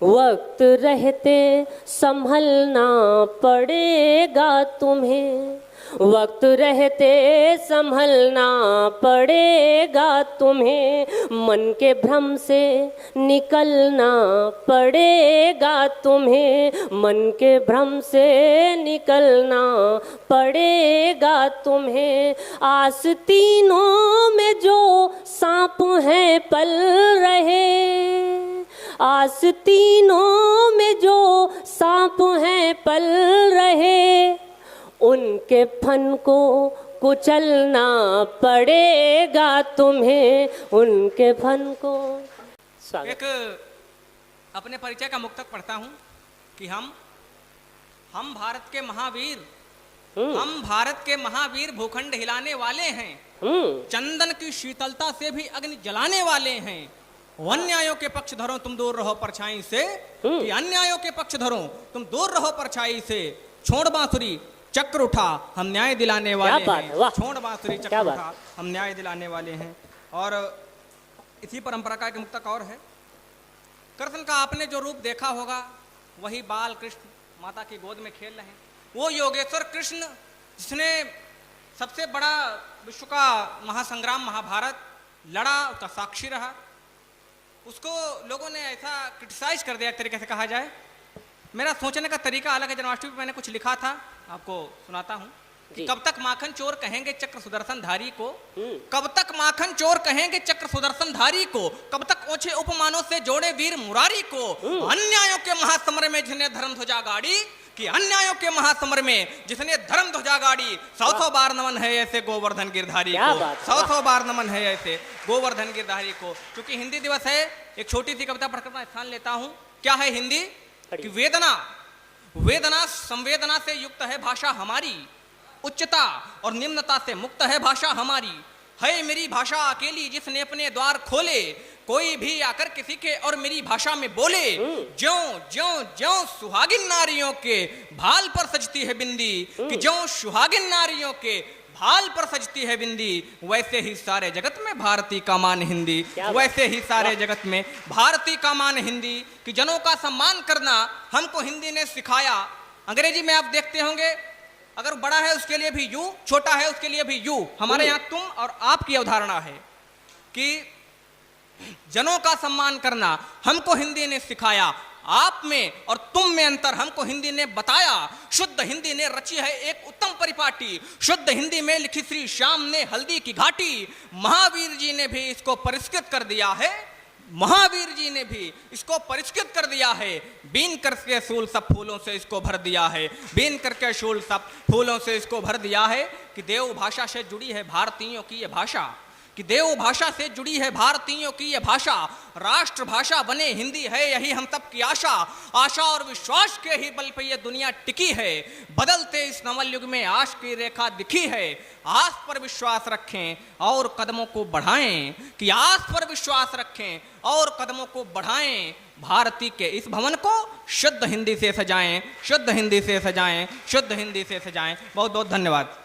वक्त रहते संभलना पड़ेगा तुम्हें, वक्त रहते संभलना पड़ेगा तुम्हें, मन के भ्रम से निकलना पड़ेगा तुम्हें, मन के भ्रम से निकलना पड़ेगा तुम्हें। आस्तीनों में जो सांप हैं पल रहे, आस्तीनों में जो सांप हैं पल रहे, उनके फन को कुचलना पड़ेगा तुम्हें, उनके फन को। एक अपने परिचय का मुक्तक पढ़ता हूँ कि हम भारत के महावीर, हम भारत के महावीर भूखंड हिलाने वाले हैं, चंदन की शीतलता से भी अग्नि जलाने वाले हैं। अन्यायों के पक्ष धरो तुम दूर रहो परछाई से, कि अन्यायों के पक्ष धरो तुम दूर रहो परछाई से। छोड़ बांसुरी चक्र उठा हम न्याय दिलाने वाले हैं, छोड़ बांसुरी चक्र उठा हम न्याय दिलाने वाले हैं। और इसी परंपरा का एक मुक्तक और है। कृष्ण का आपने जो रूप देखा होगा वही बाल कृष्ण माता की गोद में खेल रहे हैं। वो योगेश्वर कृष्ण जिसने सबसे बड़ा विश्व का महासंग्राम महाभारत लड़ा, उसका साक्षी रहा, उसको लोगों ने ऐसा क्रिटिसाइज कर दिया, एक तरीके से कहा जाए। मेरा सोचने का तरीका अलग है। जन्माष्टमी पे मैंने कुछ लिखा था, आपको सुनाता हूँ। कब तक माखन चोर कहेंगे चक्र सुदर्शन धारी को, कब तक माखन चोर कहेंगे चक्र सुदर्शन धारी को, कब तक ऊंचे उपमानों से जोड़े वीर मुरारी को। अन्यायों के महासमर में जिसने धर्म ध्वजा गाड़ी, कि अन्यायों के महासमर में जिसने धर्म ध्वजा गाड़ी, 100 बार नमन है ऐसे गोवर्धन गिरधारी को, 100 बार नमन है ऐसे गोवर्धन गिरधारी को। क्योंकि हिंदी दिवस है, एक छोटी सी कविता पढ़कर मैं स्थान लेता हूँ। क्या है हिंदी? कि वेदना, वेदना संवेदना से युक्त है भाषा हमारी, उच्चता और निम्नता से मुक्त है भाषा हमारी। है मेरी भाषा अकेली जिसने अपने द्वार खोले, कोई भी आकर किसी के और मेरी भाषा में बोले। ज्यों ज्यों ज्यों सुहागिन नारियों के भाल पर सजती है बिंदी, कि ज्यों सुहागिन नारियों के भाल पर सजती है बिंदी, वैसे ही सारे जगत में भारती का मान हिंदी, वैसे ही सारे जगत में भारती का मान हिंदी। कि जनों का सम्मान करना हमको हिंदी ने सिखाया। अंग्रेजी में आप देखते होंगे, अगर बड़ा है उसके लिए भी यू, छोटा है उसके लिए भी यू। हमारे यहाँ तुम और आप की अवधारणा है कि जनों का सम्मान करना हमको हिंदी ने सिखाया। आप में और तुम में अंतर हमको हिंदी ने बताया। शुद्ध हिंदी ने रची है एक उत्तम परिपाटी, शुद्ध हिंदी में लिखी श्री श्याम ने हल्दी की घाटी। महावीर जी ने भी इसको परिष्कृत कर दिया है, महावीर जी ने भी इसको परिष्कृत कर दिया है। बीन करके शूल सब फूलों से इसको भर दिया है, बीन करके शूल सब फूलों से इसको भर दिया है। कि देव भाषा से जुड़ी है भारतीयों की ये भाषा, कि देव भाषा से जुड़ी है भारतीयों की ये भाषा। राष्ट्र भाषा बने हिंदी है यही हम सब की आशा, आशा और विश्वास के ही बल पे ये दुनिया टिकी है। बदलते इस नवल युग में आश की रेखा दिखी है। आस पर विश्वास रखें और कदमों को बढ़ाएं, कि आस पर विश्वास रखें और कदमों को बढ़ाएं। भारती के इस भवन को शुद्ध हिंदी से सजाएं, शुद्ध हिंदी से सजाएं, शुद्ध हिंदी से सजाएं। बहुत बहुत धन्यवाद।